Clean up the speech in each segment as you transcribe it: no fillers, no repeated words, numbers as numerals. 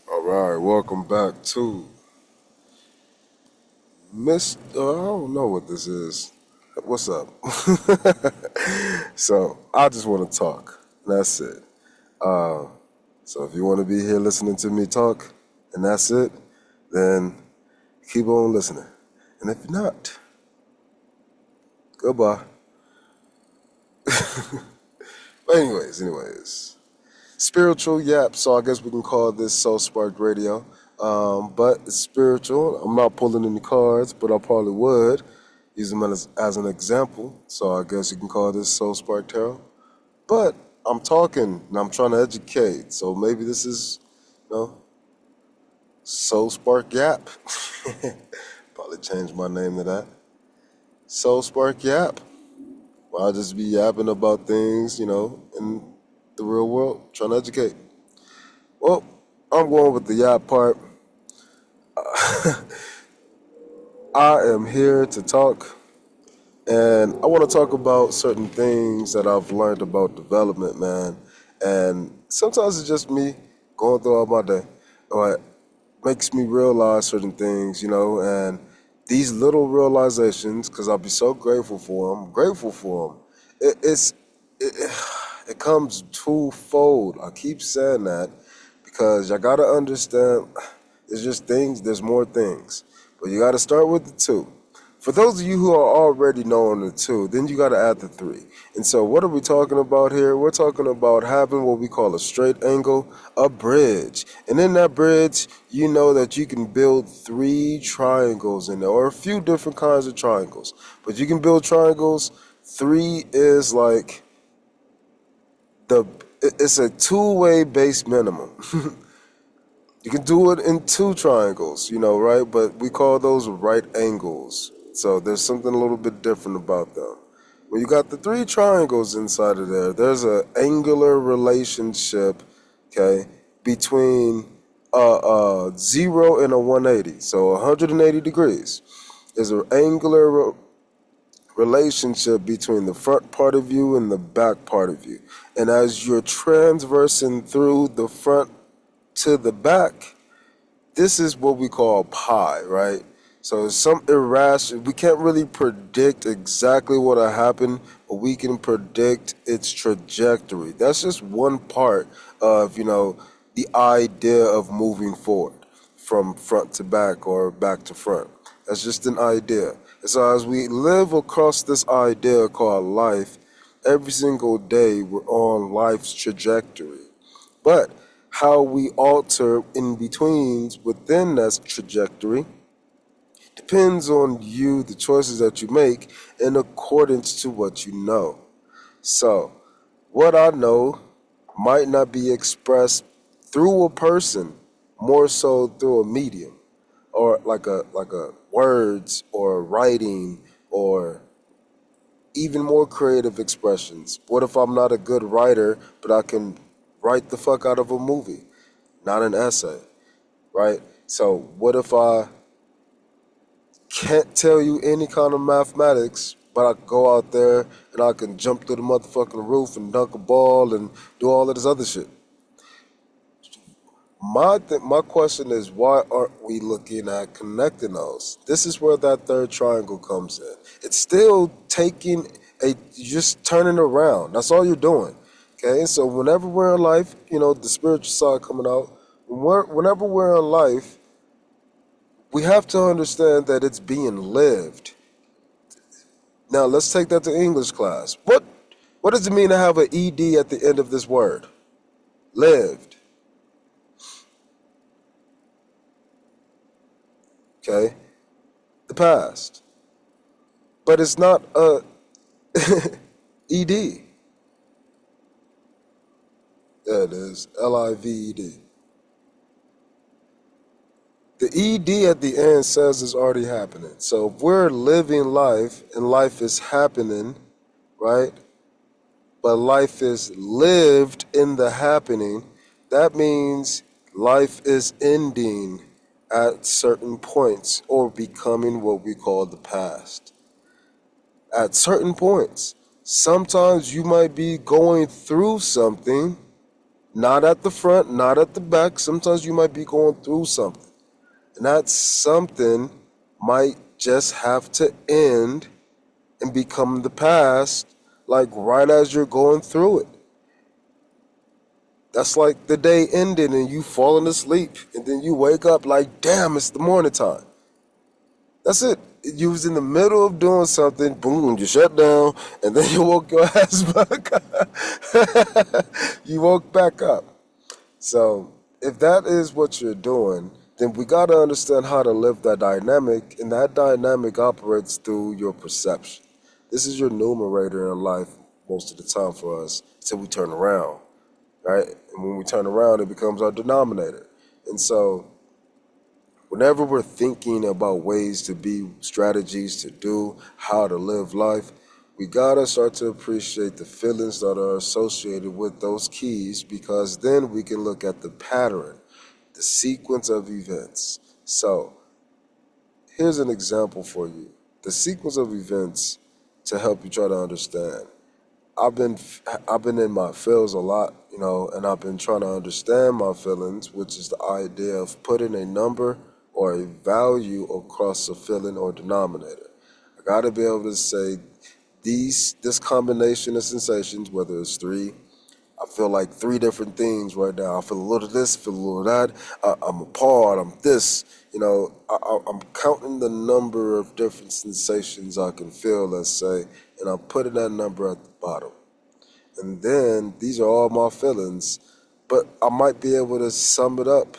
All right, welcome back to I don't know what this is. What's up? So I just want to talk. That's it. Uh, so if you want to be here listening to me talk, and that's it, then keep on listening. And if not, goodbye. But anyways, spiritual yap. So I guess we can call this Soul Spark Radio. But it's spiritual. I'm not pulling any cards, but I probably would use them as an example. So I guess you can call this Soul Spark Tarot. But I'm talking and I'm trying to educate. So maybe this is, Soul Spark Yap. Probably change my name to that. Soul Spark Yap. Well, I'll just be yapping about things, in the real world, trying to educate. Well, I'm going with the yap part. I am here to talk, and I want to talk about certain things that I've learned about development, man. And sometimes it's just me going throughout my day, or it makes me realize certain things, and these little realizations, because I'll be so grateful for them. It, it comes twofold. I keep saying that because you got to understand it's just things, there's more things. But you got to start with the two. For those of you who are already knowing the two, then you got to add the three. And so what are we talking about here? We're talking about having what we call a straight angle, a bridge. And in that bridge, you know that you can build three triangles in there, or a few different kinds of triangles. But you can build triangles. Three is like it's a two-way base minimum. You can do it in two triangles, right? But we call those right angles. So there's something a little bit different about them. When you got the three triangles inside of there, there's an angular relationship, okay, between 0 and a 180. So 180 degrees. There's an angular relationship between the front part of you and the back part of you. And as you're transversing through the front to the back, this is what we call pi, right? So it's some irrational, we can't really predict exactly what'll happen, but we can predict its trajectory. That's just one part of, the idea of moving forward from front to back or back to front. That's just an idea. And so as we live across this idea called life, every single day we're on life's trajectory. But how we alter in betweens within that trajectory depends on you, the choices that you make, in accordance to what you know. So, what I know might not be expressed through a person, more so through a medium, or like a words or writing or even more creative expressions. What if I'm not a good writer, but I can write the fuck out of a movie, not an essay, right? So what if I can't tell you any kind of mathematics, but I can go out there and I can jump through the motherfucking roof and dunk a ball and do all of this other shit? My question is, why aren't we looking at connecting those? This is where that third triangle comes in. It's still just turning around. That's all you're doing. Okay, so whenever we're in life, the spiritual side coming out, whenever we're in life, we have to understand that it's being lived. Now, let's take that to English class. What does it mean to have an ED at the end of this word? Lived. Okay? The past. But it's not a ED. There it is. LIVED. The ED at the end says it's already happening. So if we're living life and life is happening, right? But life is lived in the happening, that means life is ending at certain points or becoming what we call the past. At certain points. Sometimes you might be going through something, Not at the front, not at the back. Sometimes you might be going through something. And that something might just have to end and become the past, like right as you're going through it. That's like the day ended and you falling asleep, and then you wake up like, damn, it's the morning time. That's it. You was in the middle of doing something, boom, you shut down, and then you woke your ass back up. You woke back up. So if that is what you're doing, then we got to understand how to live that dynamic, and that dynamic operates through your perception. This is your numerator in life most of the time for us until we turn around, right? And when we turn around, it becomes our denominator. And so whenever we're thinking about ways to be, strategies to do, how to live life, we gotta start to appreciate the feelings that are associated with those keys, because then we can look at the pattern, the sequence of events. So here's an example for you. The sequence of events to help you try to understand. I've been I've been in my feels a lot, and I've been trying to understand my feelings, which is the idea of putting a number or a value across a feeling or denominator. I got to be able to say this combination of sensations, whether it's three, I feel like three different things right now. I feel a little of this, feel a little of that. I'm appalled. I'm this. I'm counting the number of different sensations I can feel, let's say, and I'm putting that number at the bottom. And then these are all my feelings, but I might be able to sum it up,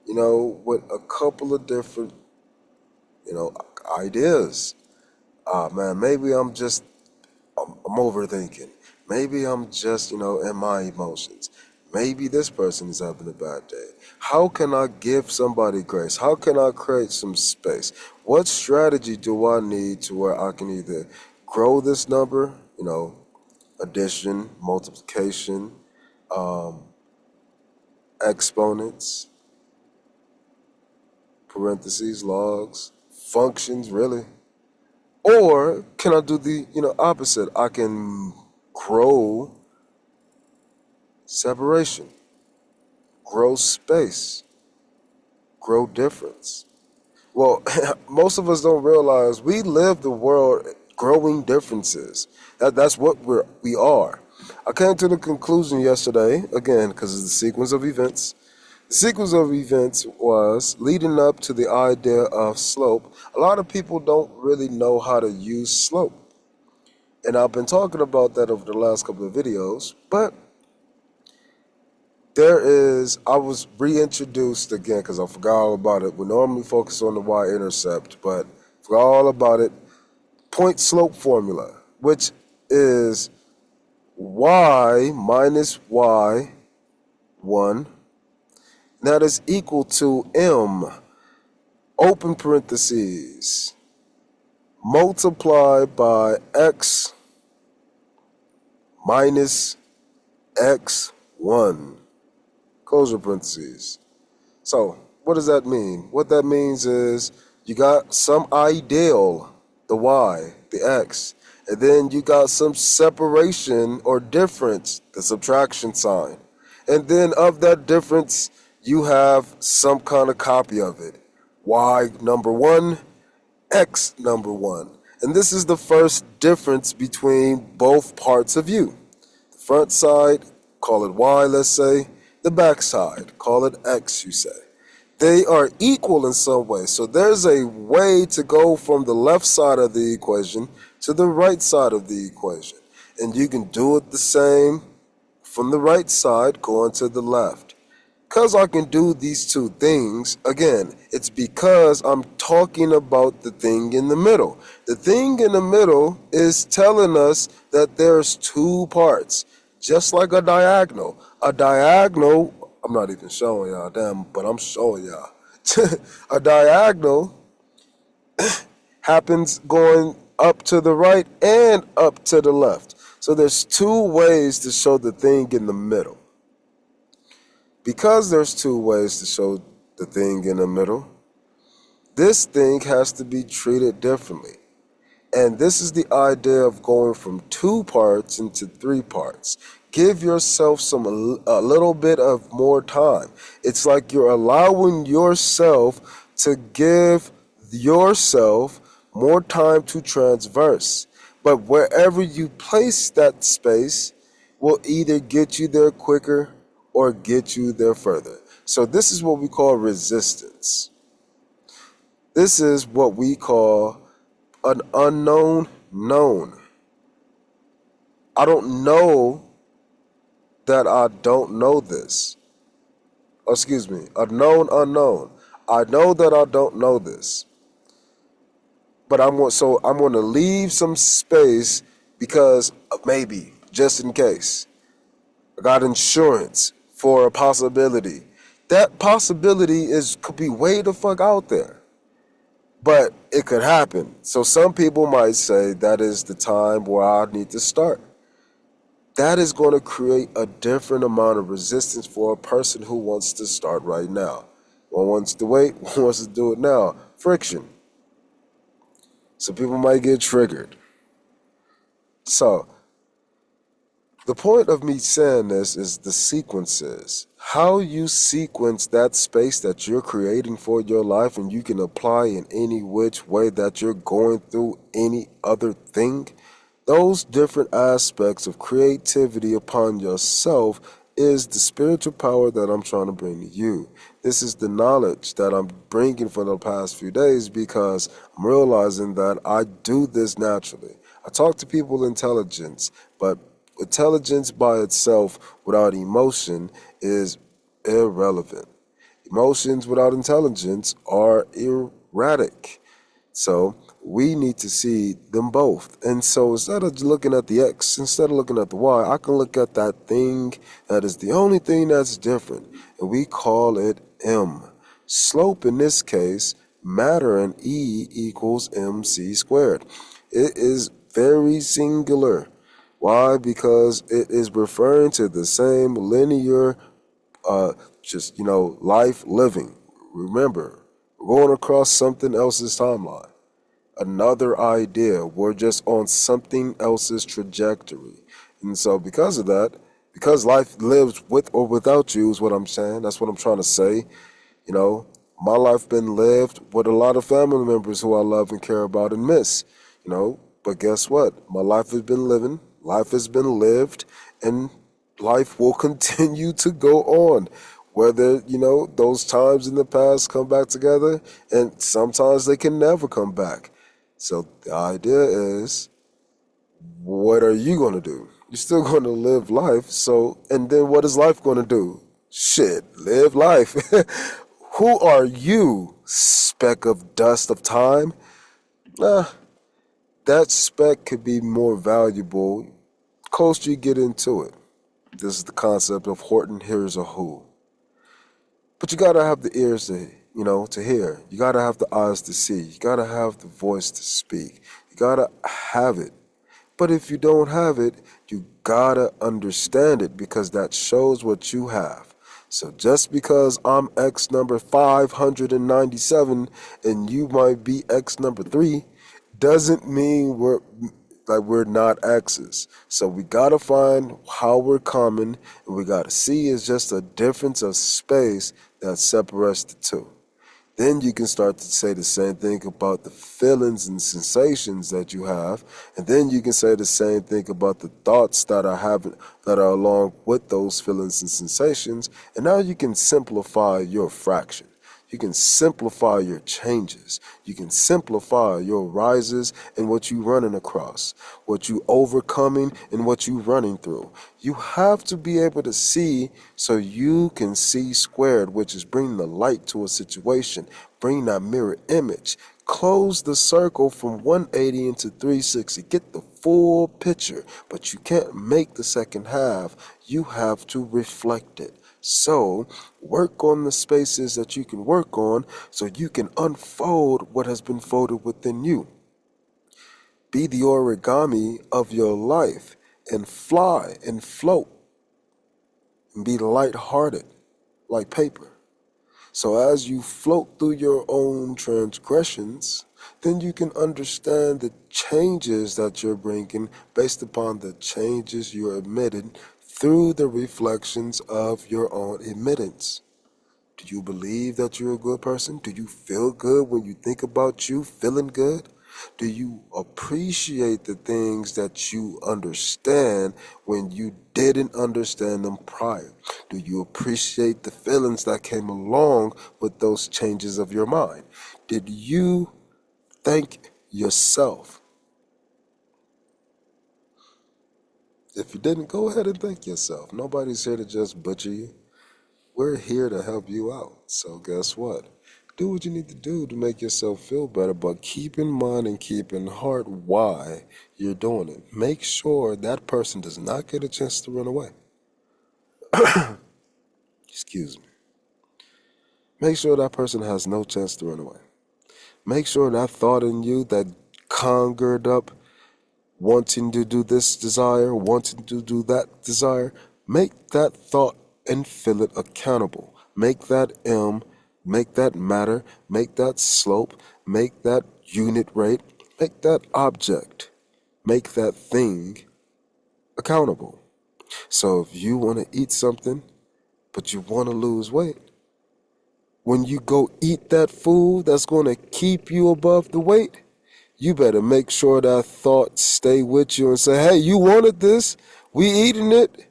with a couple of different, ideas. Man, maybe I'm overthinking. Maybe I'm just, in my emotions. Maybe this person is having a bad day. How can I give somebody grace? How can I create some space? What strategy do I need to where I can either grow this number, addition, multiplication, um, exponents, parentheses, logs, functions, really? Or can I do the, opposite? I can grow separation, grow space, grow difference. Well, most of us don't realize we live the world growing differences. That's what we are. I came to the conclusion yesterday, again, because of the sequence of events. The sequence of events was leading up to the idea of slope. A lot of people don't really know how to use slope. And I've been talking about that over the last couple of videos, but I was reintroduced again because I forgot all about it. We normally focus on the y-intercept, but forgot all about it. Point slope formula, which is y minus y1. That is equal to m, open parentheses, multiplied by x minus x1, close parentheses. So what does that mean? What that means is you got some ideal, the y, the x, and then you got some separation or difference, the subtraction sign. And then of that difference, you have some kind of copy of it. Y number one, X number one. And this is the first difference between both parts of you. The front side, call it Y, let's say. The back side, call it X, you say. They are equal in some way. So there's a way to go from the left side of the equation to the right side of the equation. And you can do it the same from the right side going to the left. Because I can do these two things, again, it's because I'm talking about the thing in the middle. The thing in the middle is telling us that there's two parts, just like a diagonal. A diagonal, I'm not even showing y'all, damn, but I'm showing y'all. A diagonal happens going up to the right and up to the left. So there's two ways to show the thing in the middle. Because there's two ways to show the thing in the middle, this thing has to be treated differently. And this is the idea of going from two parts into three parts. Give yourself a little bit of more time. It's like you're allowing yourself to give yourself more time to transverse. But wherever you place that space will either get you there quicker or get you there further. So this is what we call resistance. This is what we call an unknown known. I don't know that I don't know this. Excuse me, a known unknown. I know that I don't know this, but I'm going to leave some space because maybe, just in case. I got insurance for a possibility. That possibility could be way the fuck out there, but it could happen. So some people might say that is the time where I need to start. That is going to create a different amount of resistance for a person who wants to start right now. One wants to wait, one wants to do it now. Friction. So people might get triggered. So the point of me saying this is the sequences. How you sequence that space that you're creating for your life and you can apply in any which way that you're going through any other thing. Those different aspects of creativity upon yourself is the spiritual power that I'm trying to bring to you. This is the knowledge that I'm bringing for the past few days because I'm realizing that I do this naturally. I talk to people intelligence, but intelligence by itself without emotion is irrelevant. Emotions without intelligence are erratic. So we need to see them both. And so instead of looking at the X, instead of looking at the Y, I can look at that thing that is the only thing that's different. And we call it M. Slope in this case, matter in E equals MC squared. It is very singular. Why? Because it is referring to the same linear, life living. Remember, we're going across something else's timeline. Another idea. We're just on something else's trajectory. And so because of that, because life lives with or without you is what I'm saying. That's what I'm trying to say. You know, my life been lived with a lot of family members who I love and care about and miss. But guess what? My life has been living, life has been lived, and life will continue to go on. Whether, those times in the past come back together, and sometimes they can never come back. So the idea is, what are you going to do? You're still going to live life. So, and then what is life going to do? Shit, live life. Who are you, speck of dust of time? Nah, that speck could be more valuable. The closer you get into it. This is the concept of Horton hears a who. But you gotta have the ears to hear. You gotta have the eyes to see. You gotta have the voice to speak. You gotta have it. But if you don't have it, you gotta understand it because that shows what you have. So just because I'm X number 597 and you might be X number 3 doesn't mean we're not X's. So we gotta find how we're common, and we gotta see it's just a difference of space that separates the two. Then you can start to say the same thing about the feelings and sensations that you have, and then you can say the same thing about the thoughts that are along with those feelings and sensations, and now you can simplify your fraction. You can simplify your changes. You can simplify your rises and what you running across, what you overcoming and what you running through. You have to be able to see so you can see squared, which is bringing the light to a situation, bring that mirror image, close the circle from 180 into 360, get the full picture, but you can't make the second half. You have to reflect it. So work on the spaces that you can work on so you can unfold what has been folded within you. Be the origami of your life and fly and float and be lighthearted like paper. So as you float through your own transgressions, then you can understand the changes that you're bringing based upon the changes you're admitting through the reflections of your own admittance. Do you believe that you're a good person? Do you feel good when you think about you feeling good? Do you appreciate the things that you understand when you didn't understand them prior? Do you appreciate the feelings that came along with those changes of your mind? Did you thank yourself? If you didn't, go ahead and thank yourself. Nobody's here to just butcher you. We're here to help you out. So guess what? Do what you need to do to make yourself feel better, but keep in mind and keep in heart why you're doing it. Make sure that person does not get a chance to run away. Excuse me. Make sure that person has no chance to run away. Make sure that thought in you that conjured up wanting to do this desire, wanting to do that desire, make that thought and feel it accountable. Make that make that matter, make that slope, make that unit rate, make that object, make that thing accountable. So if you want to eat something, but you want to lose weight, when you go eat that food that's going to keep you above the weight, you better make sure that thought stay with you and say, hey, you wanted this, we eating it,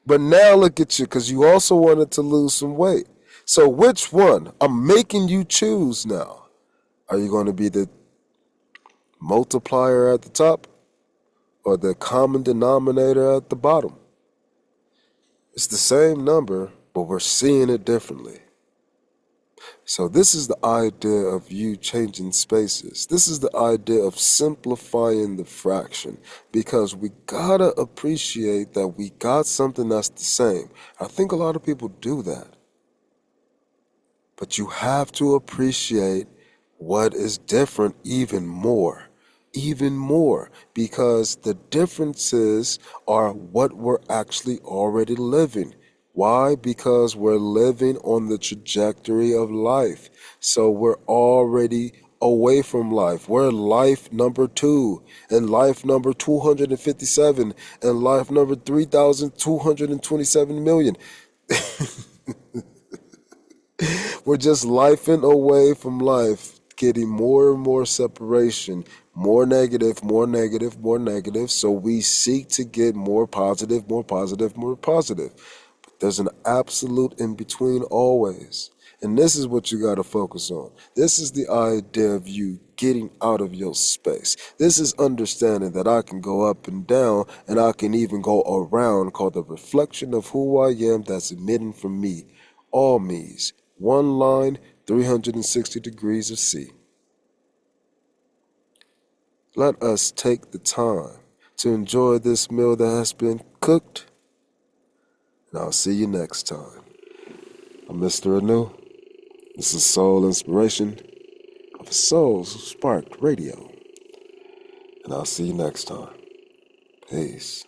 but now look at you because you also wanted to lose some weight. So which one? I'm making you choose now. Are you going to be the multiplier at the top or the common denominator at the bottom? It's the same number, but we're seeing it differently. So this is the idea of you changing spaces. This is the idea of simplifying the fraction because we gotta appreciate that we got something that's the same. I think a lot of people do that. But you have to appreciate what is different even more, because the differences are what we're actually already living. Why? Because we're living on the trajectory of life. So we're already away from life. We're life number 2 and life number 257 and life number 3,227 million. We're just lifing away from life, getting more and more separation, more negative, more negative, more negative. So we seek to get more positive, more positive, more positive. But there's an absolute in between always. And this is what you got to focus on. This is the idea of you getting out of your space. This is understanding that I can go up and down and I can even go around, called the reflection of who I am that's emitting from me. All me's. One line, 360 degrees of C. Let us take the time to enjoy this meal that has been cooked, and I'll see you next time. I'm Mr. Anu. This is Soul Inspiration of Soul Sparked Radio, and I'll see you next time. Peace.